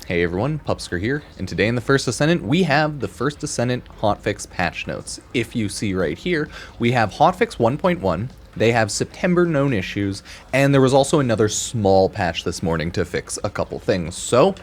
Hey everyone, Pupsker here, and today in the First Descendant, we have the First Descendant hotfix patch notes. If you see right here, we have hotfix 1.1, they have September known issues, and there was also another small patch this morning to fix a couple things. So,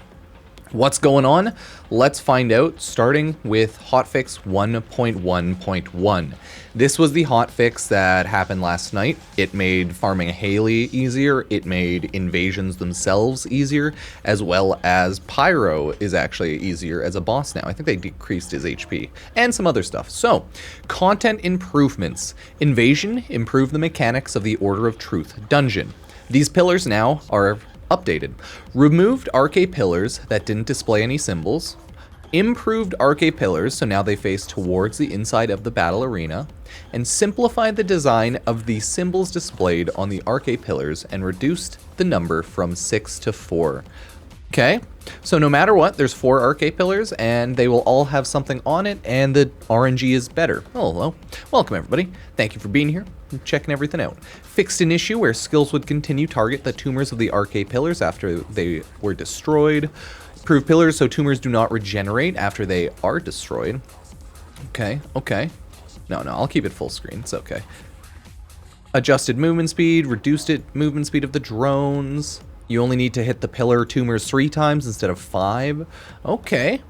what's going on? Let's find out, starting with hotfix 1.1.1. This was the hotfix that happened last night. It made farming Hailey easier, it made invasions themselves easier, as well as Pyro is actually easier as a boss now. I think they decreased his HP, and some other stuff. So, content improvements. Invasion improved the mechanics of the Order of Truth dungeon. These pillars now are updated. Removed arcade pillars that didn't display any symbols. Improved arcade pillars, so now they face towards the inside of the battle arena. And simplified the design of the symbols displayed on the arcade pillars and reduced the number from 6 to 4. Okay, so no matter what, there's 4 arcade pillars, and they will all have something on it, and the RNG is better. Oh, hello. Welcome, everybody. Thank you for being here and checking everything out. Fixed an issue where skills would continue target the tumors of the arcade pillars after they were destroyed. Improved pillars so tumors do not regenerate after they are destroyed. Okay. No, I'll keep it full screen. It's okay. Adjusted movement speed, reduced movement speed of the drones. You only need to hit the pillar tumors 3 times instead of 5. Okay.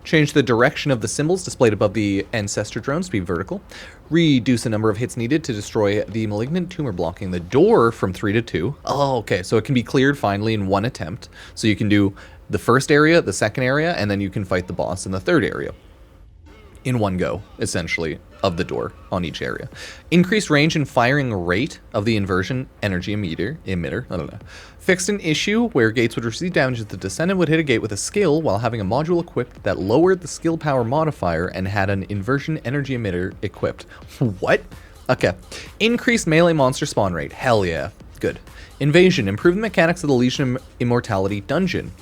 Change the direction of the symbols displayed above the ancestor drones to be vertical. Reduce the number of hits needed to destroy the malignant tumor blocking the door from 3 to 2. Oh, okay. So it can be cleared finally in one attempt. So you can do the first area, the second area, and then you can fight the boss in the third area. In one go, essentially, of the door on each area. Increased range and firing rate of the inversion energy emitter. I don't know. Fixed an issue where gates would receive damage if the Descendant would hit a gate with a skill while having a module equipped that lowered the skill power modifier and had an inversion energy emitter equipped. What? Okay. Increased melee monster spawn rate. Hell yeah. Good. Invasion. Improved the mechanics of the Legion Immortality dungeon.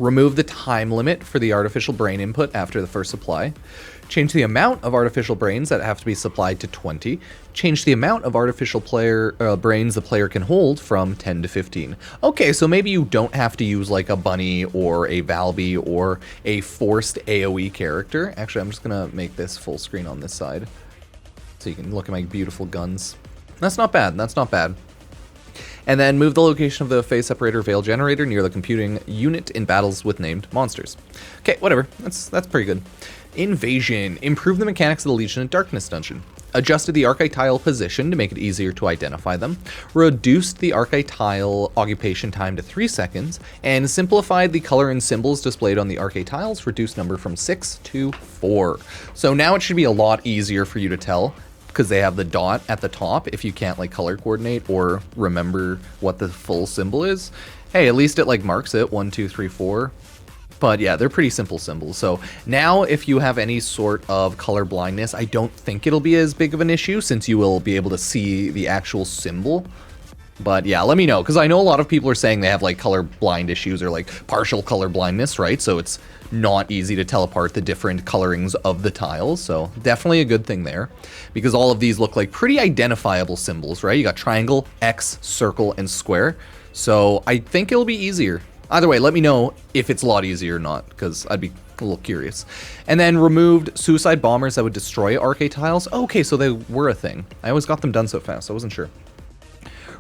Remove the time limit for the artificial brain input after the first supply. Change the amount of artificial brains that have to be supplied to 20. Change the amount of artificial brains the player can hold from 10 to 15. Okay, so maybe you don't have to use like a bunny or a Valby or a forced AoE character. Actually, I'm just gonna make this full screen on this side so you can look at my beautiful guns. That's not bad, that's not bad. And then move the location of the phase separator veil generator near the computing unit in battles with named monsters. Okay, whatever. That's pretty good. Invasion. Improve the mechanics of the Legion of Darkness dungeon. Adjusted the arcade tile position to make it easier to identify them. Reduced the arcade tile occupation time to 3 seconds. And simplified the color and symbols displayed on the arcade tiles. Reduced number from 6 to 4. So now it should be a lot easier for you to tell, because they have the dot at the top if you can't like color coordinate or remember what the full symbol is. Hey, at least it like marks it 1, 2, 3, 4. But yeah, they're pretty simple symbols. So now if you have any sort of color blindness, I don't think it'll be as big of an issue since you will be able to see the actual symbol. But yeah, let me know, because I know a lot of people are saying they have like color blind issues or like partial color blindness, right? So it's not easy to tell apart the different colorings of the tiles. So definitely a good thing there, because all of these look like pretty identifiable symbols, right? You got triangle, X, circle, and square. So I think it'll be easier. Either way, let me know if it's a lot easier or not, because I'd be a little curious. And then removed suicide bombers that would destroy arcade tiles. Okay, so they were a thing. I always got them done so fast, I wasn't sure.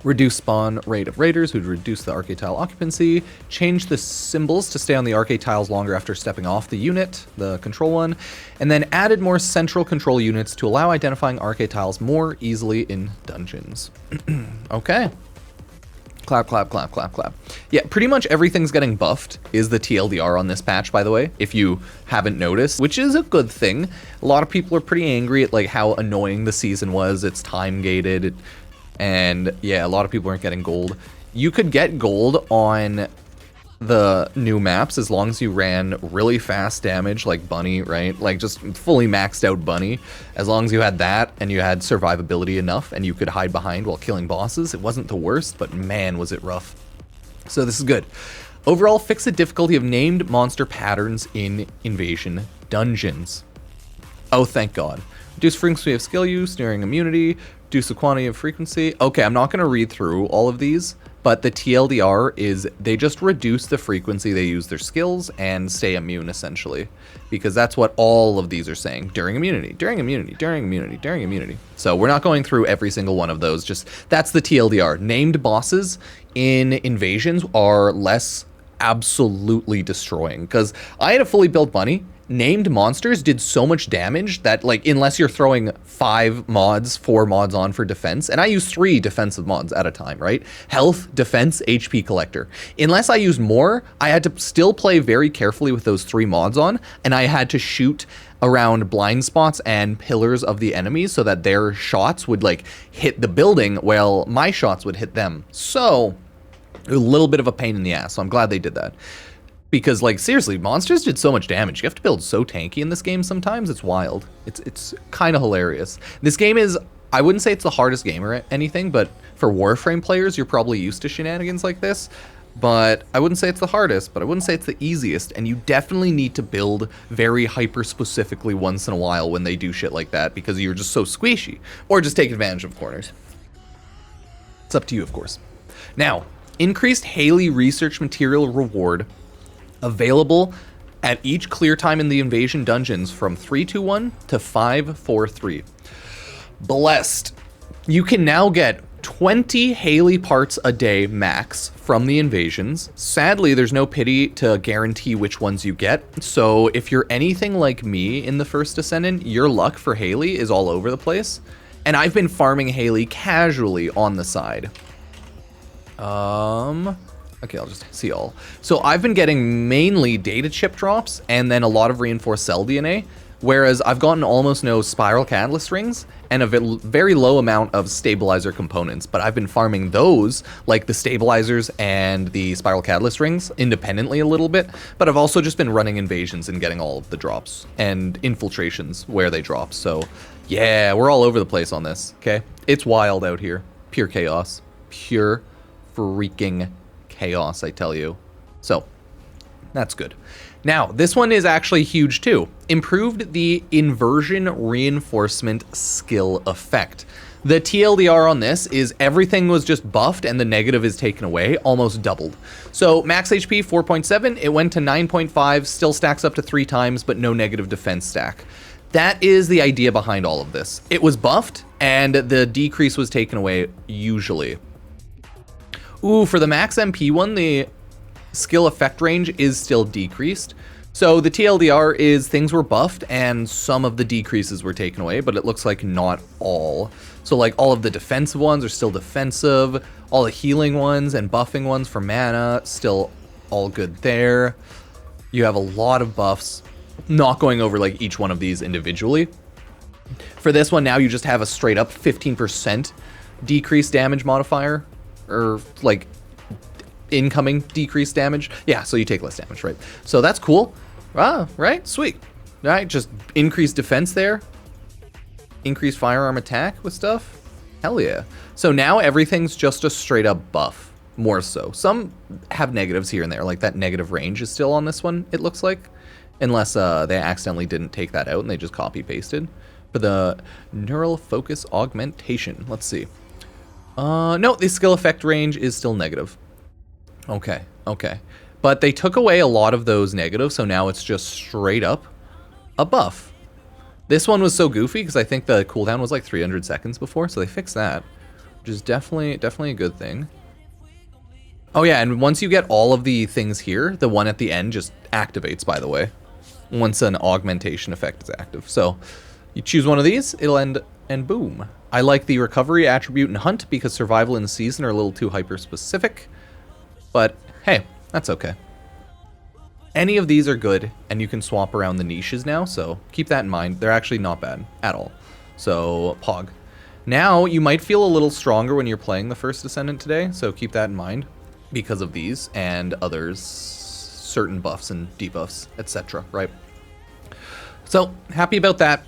Reduce spawn rate of raiders, who'd reduce the arcade tile occupancy. Change the symbols to stay on the arcade tiles longer after stepping off the unit, the control one. And then added more central control units to allow identifying arcade tiles more easily in dungeons. Okay. Clap, clap, clap, clap, clap. Yeah, pretty much everything's getting buffed is the TLDR on this patch, by the way, if you haven't noticed, which is a good thing. A lot of people are pretty angry at like how annoying the season was. It's time gated. And yeah, a lot of people aren't getting gold. You could get gold on the new maps as long as you ran really fast damage like Bunny, right? Like just fully maxed out Bunny. As long as you had that and you had survivability enough and you could hide behind while killing bosses, it wasn't the worst, but man, was it rough. So this is good. Overall, fix the difficulty of named monster patterns in Invasion dungeons. Oh, thank God. Reduce frequency of skill use during immunity. Reduce the quantity of frequency. Okay, I'm not going to read through all of these but the TLDR is they just reduce the frequency they use their skills and stay immune, essentially, because that's what all of these are saying. During immunity, during immunity, during immunity, during immunity. So we're not going through every single one of those, just that's the TLDR. Named bosses in Invasions are less absolutely destroying, because I had a fully built bunny. Named monsters did so much damage that, like, unless you're throwing 4 mods on for defense, and I use 3 defensive mods at a time, right? Health, defense, HP collector. Unless I used more, I had to still play very carefully with those 3 mods on, and I had to shoot around blind spots and pillars of the enemies so that their shots would, like, hit the building while my shots would hit them. So, a little bit of a pain in the ass, so I'm glad they did that. Because, like, seriously, monsters did so much damage. You have to build so tanky in this game sometimes. It's wild. It's kind of hilarious. This game is, I wouldn't say it's the hardest game or anything, but for Warframe players, you're probably used to shenanigans like this. But I wouldn't say it's the hardest, but I wouldn't say it's the easiest. And you definitely need to build very hyper-specifically once in a while when they do shit like that, because you're just so squishy. Or just take advantage of corners. It's up to you, of course. Now, increased Hailey research material reward available at each clear time in the Invasion dungeons from 321 to 543. Blessed. You can now get 20 Hailey parts a day max from the Invasions. Sadly, there's no pity to guarantee which ones you get. So if you're anything like me in the First Descendant, your luck for Hailey is all over the place. And I've been farming Hailey casually on the side. Okay, I'll just see all. So I've been getting mainly data chip drops and then a lot of reinforced cell DNA, whereas I've gotten almost no spiral catalyst rings and a very low amount of stabilizer components. But I've been farming those, like the stabilizers and the spiral catalyst rings, independently a little bit. But I've also just been running Invasions and getting all of the drops and infiltrations where they drop. So yeah, we're all over the place on this, okay? It's wild out here. Pure chaos. Pure freaking chaos, I tell you. So, that's good. Now, this one is actually huge too. Improved the Inversion reinforcement skill effect. The TLDR on this is everything was just buffed and the negative is taken away, almost doubled. So, max HP 4.7, it went to 9.5, still stacks up to 3 times, but no negative defense stack. That is the idea behind all of this. It was buffed, and the decrease was taken away, usually. Ooh, for the max MP one, the skill effect range is still decreased. So the TLDR is things were buffed and some of the decreases were taken away, but it looks like not all. So like all of the defensive ones are still defensive, all the healing ones and buffing ones for mana, still all good there. You have a lot of buffs, not going over like each one of these individually. For this one now, you just have a straight up 15% decreased damage modifier, or like incoming decreased damage. Yeah, so you take less damage, right? So that's cool. Ah, right? Sweet. All right, just increased defense there. Increased firearm attack with stuff. Hell yeah. So now everything's just a straight up buff, more so. Some have negatives here and there, like that negative range is still on this one, it looks like. Unless they accidentally didn't take that out and they just copy pasted. For the neural focus augmentation, let's see. No, the skill effect range is still negative. Okay, okay. But they took away a lot of those negatives, so now it's just straight up a buff. This one was so goofy because I think the cooldown was like 300 seconds before, so they fixed that, which is definitely a good thing. Oh yeah, and once you get all of the things here, the one at the end just activates, by the way, once an augmentation effect is active. So you choose one of these, it'll end, and boom. I like the recovery attribute and hunt because survival and season are a little too hyper-specific, but hey, that's okay. Any of these are good, and you can swap around the niches now, so keep that in mind. They're actually not bad at all. So, Pog. Now, you might feel a little stronger when you're playing the First Descendant today, so keep that in mind because of these and others, certain buffs and debuffs, etc., right? So, happy about that.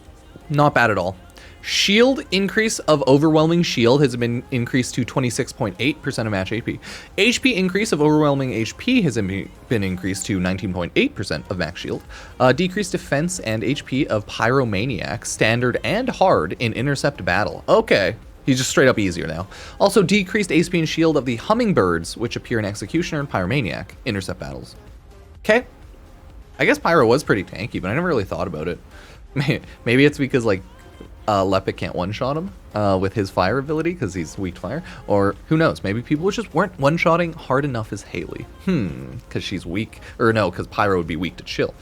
Not bad at all. Shield increase of overwhelming shield has been increased to 26.8% of match HP. HP increase of overwhelming HP has been increased to 19.8% of max shield. Decreased defense and HP of Pyromaniac, standard and hard in intercept battle. Okay, He's just straight up easier now. Also, decreased HP and shield of the hummingbirds, which appear in Executioner and Pyromaniac intercept battles. Okay. I guess Pyro was pretty tanky, but I never really thought about it. Maybe it's because, like, Lepic can't one-shot him with his fire ability because he's weak to fire. Or, who knows, maybe people just weren't one-shotting hard enough as Hailey. Because she's weak. Or no, because Pyro would be weak to chill.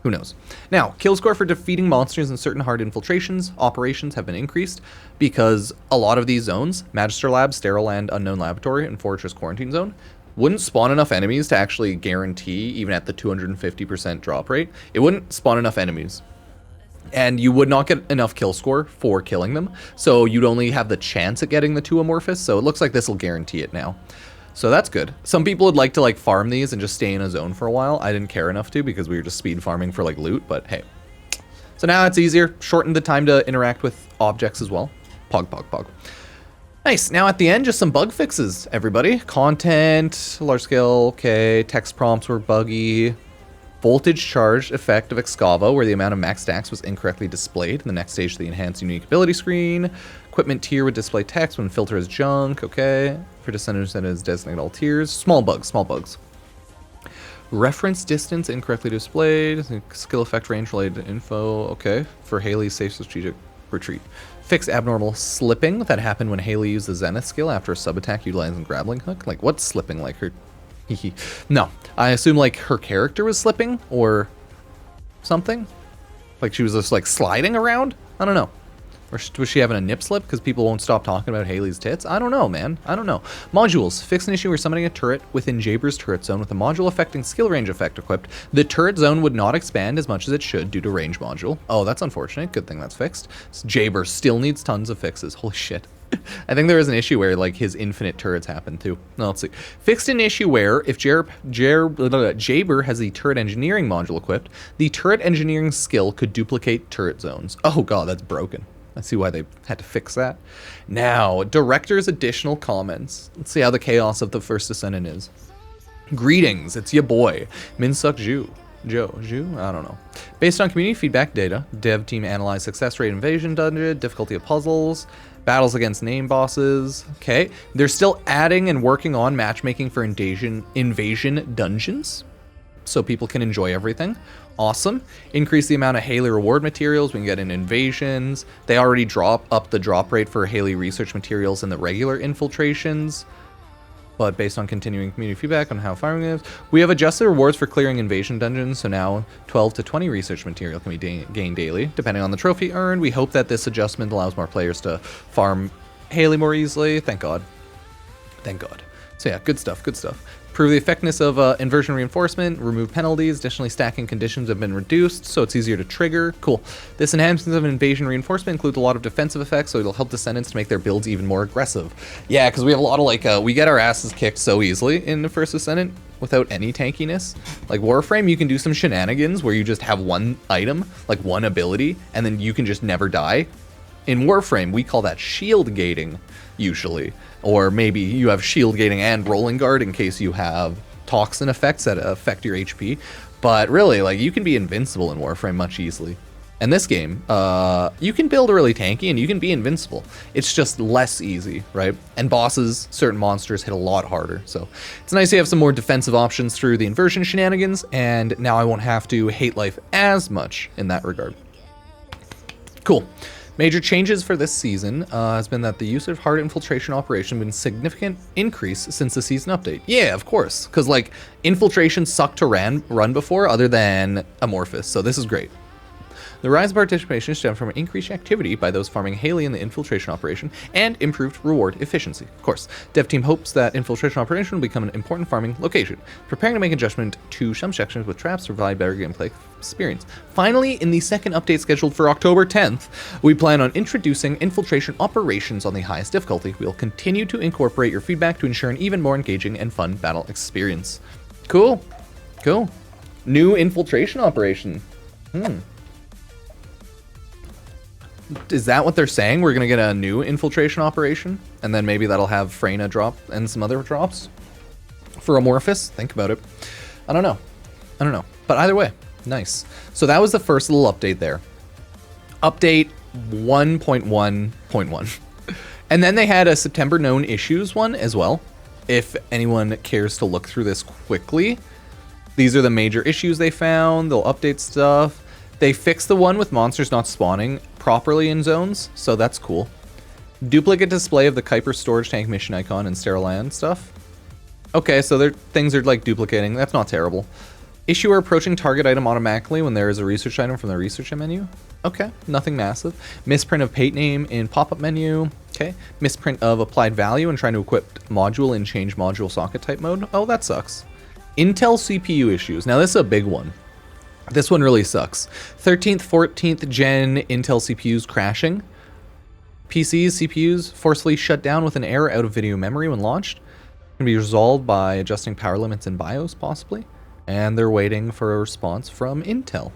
Who knows? Now, kill score for defeating monsters in certain hard infiltrations operations have been increased because a lot of these zones, Magister Lab, Sterile Land, Unknown Laboratory, and Fortress Quarantine Zone, wouldn't spawn enough enemies to actually guarantee, even at the 250% drop rate, it wouldn't spawn enough enemies. And you would not get enough kill score for killing them, so you'd only have the chance at getting the 2 Amorphous, so it looks like this will guarantee it now. So that's good. Some people would like to like farm these and just stay in a zone for a while. I didn't care enough to because we were just speed farming for like loot, but hey. So now it's easier, shortened the time to interact with objects as well. Pog, pog, pog. Nice, now at the end, just some bug fixes, everybody. Content, large scale, okay, text prompts were buggy. Voltage charge effect of Excavo, where the amount of max stacks was incorrectly displayed in the next stage of the enhanced unique ability screen. Equipment tier would display text when filter is junk, okay. For Descendant that is designate all tiers. Small bugs, small bugs. Reference distance incorrectly displayed. Skill effect range related info, okay. For Hailey's safe strategic retreat. Fix abnormal slipping that happened when Hailey used the Zenith skill after a sub attack utilizing grappling hook. Like, what's slipping? Like her. No, I assume like her character was slipping or something. Like she was just like sliding around. I don't know. Or was she having a nip slip because people won't stop talking about Hailey's tits? I don't know, man. I don't know. Modules. Fix an issue where summoning a turret within Jaber's turret zone with a module affecting skill range effect equipped. The turret zone would not expand as much as it should due to range module. Oh, that's unfortunate. Good thing that's fixed. Jaber still needs tons of fixes. Holy shit. I think there is an issue where like his infinite turrets happen too. No, let's see. Fixed an issue where if Jaber has the turret engineering module equipped, the turret engineering skill could duplicate turret zones. Oh god, that's broken. I see why they had to fix that. Now, director's additional comments. Let's see how the chaos of the First Descendant is. Greetings, it's your boy, Minsuk Ju. I don't know. Based on community feedback data, dev team analyzed success rate invasion dungeon, difficulty of puzzles, battles against name bosses. Okay, they're still adding and working on matchmaking for invasion dungeons, so people can enjoy everything. Awesome. Increase the amount of Hailey reward materials we can get in invasions. They already drop up the drop rate for Hailey research materials in the regular infiltrations. But based on continuing community feedback on how farming is, we have adjusted rewards for clearing invasion dungeons, so now 12 to 20 research material can be gained daily, depending on the trophy earned. We hope that this adjustment allows more players to farm Hailey more easily. Thank God. Thank God. So yeah, good stuff, good stuff. Improve the effectiveness of inversion reinforcement, remove penalties, additionally stacking conditions have been reduced, so it's easier to trigger. Cool. This enhancement of invasion reinforcement includes a lot of defensive effects, so it'll help Descendants to make their builds even more aggressive. Yeah, because we have a lot of like, we get our asses kicked so easily in the First Descendant without any tankiness. Like Warframe, you can do some shenanigans where you just have one item, like one ability, and then you can just never die. In Warframe, we call that shield gating, usually. Or maybe you have shield gating and rolling guard in case you have toxin effects that affect your HP. But really, like, you can be invincible in Warframe much easily. And this game, you can build really tanky and you can be invincible. It's just less easy, right? And bosses, certain monsters hit a lot harder. So it's nice to have some more defensive options through the inversion shenanigans. And now I won't have to hate life as much in that regard. Cool. Major changes for this season has been that the use of hard infiltration operation has been a significant increase since the season update. Yeah, of course, because like infiltration sucked to run before other than Amorphous, so this is great. The rise of participation stemmed from increased activity by those farming Hailey in the infiltration operation and improved reward efficiency. Of course, dev team hopes that infiltration operation will become an important farming location, preparing to make adjustment to some sections with traps to provide better gameplay experience. Finally, in the second update scheduled for October 10th, we plan on introducing infiltration operations on the highest difficulty. We'll continue to incorporate your feedback to ensure an even more engaging and fun battle experience. Cool. Cool. New infiltration operation. Is that what they're saying? We're going to get a new infiltration operation? And then maybe that'll have Freyna drop and some other drops? For Amorphous? Think about it. I don't know. I don't know. But either way, nice. So that was the first little update there. Update 1.1.1. And then they had a September known issues one as well. If anyone cares to look through this quickly, these are the major issues they found. They'll update stuff. They fixed the one with monsters not spawning properly in zones, so that's cool. Duplicate display of the Kuiper storage tank mission icon and sterile land stuff. Okay, so things are like duplicating. That's not terrible. Issuer approaching target item automatically when there is a research item from the research menu. Okay, nothing massive. Misprint of page name in pop-up menu. Okay, misprint of applied value and trying to equip module in change module socket type mode. Oh, that sucks. Intel CPU issues. Now this is a big one. This one really sucks. 13th, 14th gen Intel CPUs crashing. PCs, CPUs forcefully shut down with an error out of video memory when launched. Can be resolved by adjusting power limits in BIOS possibly. And they're waiting for a response from Intel.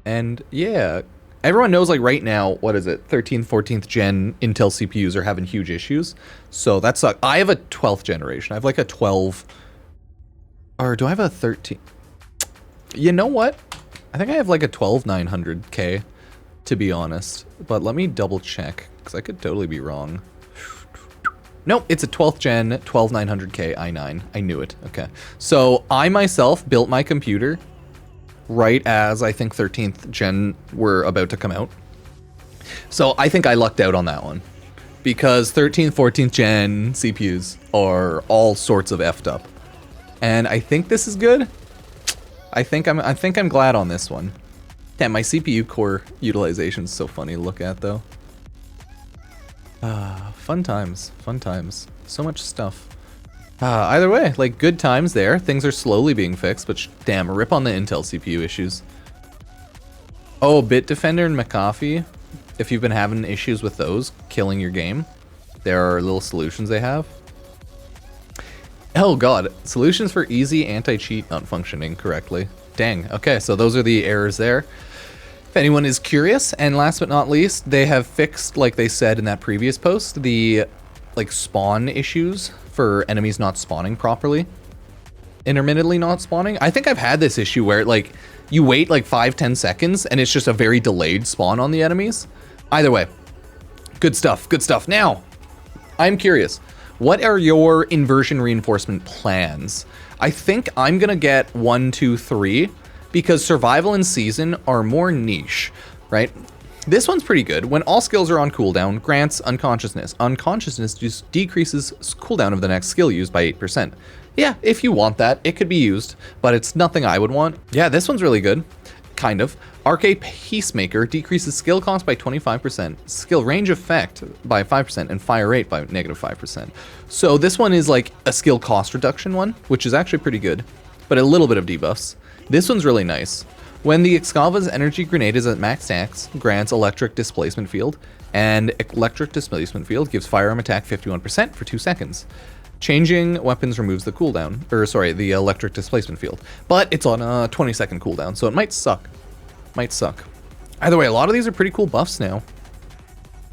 And yeah, everyone knows like right now, what is it? 13th, 14th gen Intel CPUs are having huge issues. So that sucks. I have a 12th generation. I have like a 12, or do I have a 13? You know what? I think I have like a 12900K, to be honest. But let me double check, because I could totally be wrong. Nope, it's a 12th gen 12900K i9. I knew it. Okay. So I myself built my computer right as I think 13th gen were about to come out. So I think I lucked out on that one. Because 13th, 14th gen CPUs are all sorts of effed up. And I think this is good. I think I'm glad on this one. Damn, my CPU core utilization is so funny to look at though. Fun times, fun times. So much stuff. Either way, like good times there. Things are slowly being fixed, but damn, rip on the Intel CPU issues. Oh, Bitdefender and McAfee. If you've been having issues with those killing your game, there are little solutions they have. Oh god, solutions for easy anti-cheat not functioning correctly. Dang, okay, so those are the errors there. If anyone is curious, and last but not least, they have fixed, like they said in that previous post, the like spawn issues for enemies not spawning properly. Intermittently not spawning. I think I've had this issue where like you wait like 5-10 seconds and it's just a very delayed spawn on the enemies. Either way, good stuff, good stuff. Now, I'm curious, what are your inversion reinforcement plans? I think I'm gonna get 1, 2, 3 because survival and season are more niche, right? This one's pretty good. When all skills are on cooldown, grants unconsciousness. Unconsciousness just decreases cooldown of the next skill used by 8%. Yeah, if you want that, it could be used, but it's nothing I would want. Yeah, this one's really good. Kind of. Arcade Peacemaker decreases skill cost by 25%, skill range effect by 5%, and fire rate by -5%. So this one is like a skill cost reduction one, which is actually pretty good, but a little bit of debuffs. This one's really nice. When the Excava's energy grenade is at max stacks, grants electric displacement field, and electric displacement field gives firearm attack 51% for 2 seconds. Changing weapons removes the cooldown, or sorry, the electric displacement field, but it's on a 20-second cooldown, so it might suck. Might suck. Either way, a lot of these are pretty cool buffs now.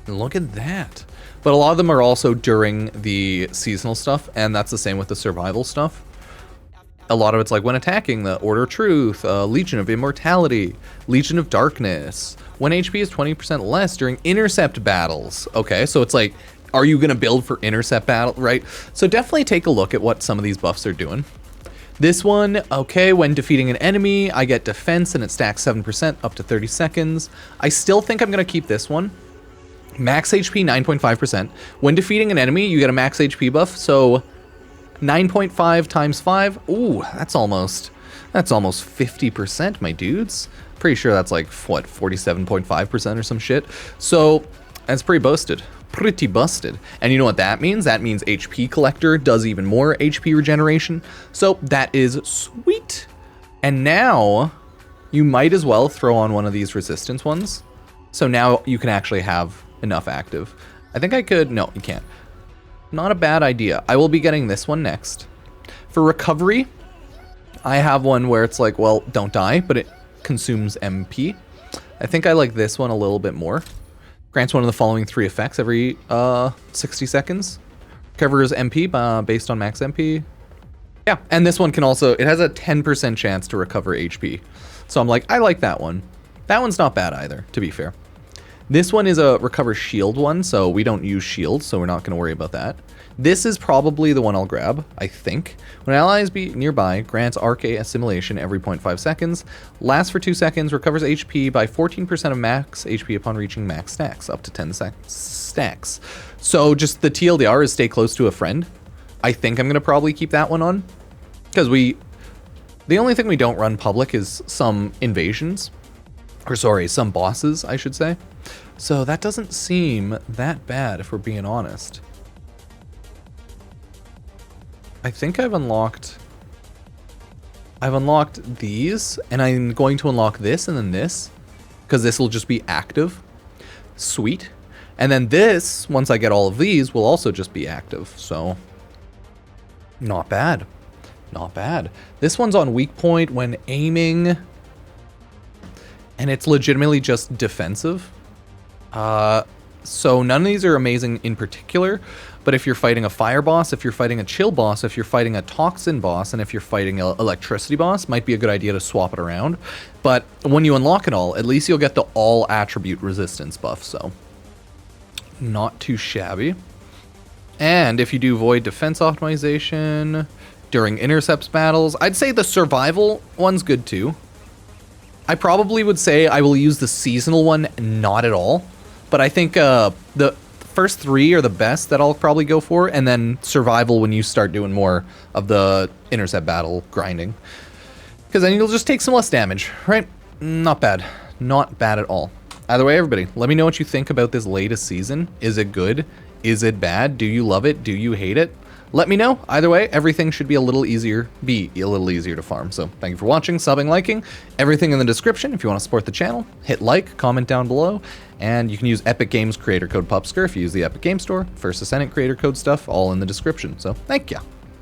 Look at that. But a lot of them are also during the seasonal stuff, and that's the same with the survival stuff. A lot of it's like when attacking, the Order of Truth, Legion of Immortality, Legion of Darkness, when HP is 20% less during intercept battles. Okay, so it's like, are you gonna build for intercept battle, right? So definitely take a look at what some of these buffs are doing. This one, okay, when defeating an enemy, I get defense and it stacks 7% up to 30 seconds. I still think I'm gonna keep this one. Max HP 9.5%. When defeating an enemy, you get a max HP buff, so 9.5 times 5, ooh, that's almost 50%, my dudes. Pretty sure that's like, what, 47.5% or some shit. So, that's pretty busted. Pretty busted. And you know what that means? That means HP Collector does even more HP regeneration. So, that is sweet. And now, you might as well throw on one of these resistance ones. So now you can actually have enough active. I think I could, no, you can't. Not a bad idea. I will be getting this one next. For recovery, I have one where it's like, well, don't die, but it consumes MP. I think I like this one a little bit more. Grants one of the following 3 effects every 60 seconds. Covers MP based on max MP. Yeah, and this one can also, it has a 10% chance to recover HP. So I'm like, I like that one. That one's not bad either, to be fair. This one is a recover shield one, so we don't use shields, so we're not going to worry about that. This is probably the one I'll grab, I think. When allies be nearby, grants RK assimilation every 0.5 seconds, lasts for 2 seconds, recovers HP by 14% of max HP upon reaching max stacks, up to 10 stacks. So just the TLDR is stay close to a friend. I think I'm going to probably keep that one on, because the only thing we don't run public is some invasions, or sorry, some bosses, I should say. So that doesn't seem that bad if we're being honest. I think I've unlocked these, and I'm going to unlock this and then this, because this will just be active. Sweet. And then this, once I get all of these, will also just be active. So, not bad. Not bad. This one's on weak point when aiming, and it's legitimately just defensive. So none of these are amazing in particular, but if you're fighting a fire boss, if you're fighting a chill boss, if you're fighting a toxin boss, and if you're fighting an electricity boss, might be a good idea to swap it around. But when you unlock it all, at least you'll get the all attribute resistance buff, so not too shabby. And if you do void defense optimization during intercepts battles, I'd say the survival one's good too. I probably would say I will use the seasonal one not at all, but I think the first 3 are the best that I'll probably go for, and then survival when you start doing more of the intercept battle grinding, because then you'll just take some less damage, right? Not bad. Not bad at all. Either way, everybody, let me know what you think about this latest season. Is it good? Is it bad? Do you love it? Do you hate it? Let me know. Either way, everything should be a little easier to farm. So thank you for watching, subbing, liking, everything in the description. If you want to support the channel, hit like, comment down below, and you can use Epic Games creator code Pupsker if you use the Epic Game Store. First Descendant creator code stuff, all in the description. So thank you.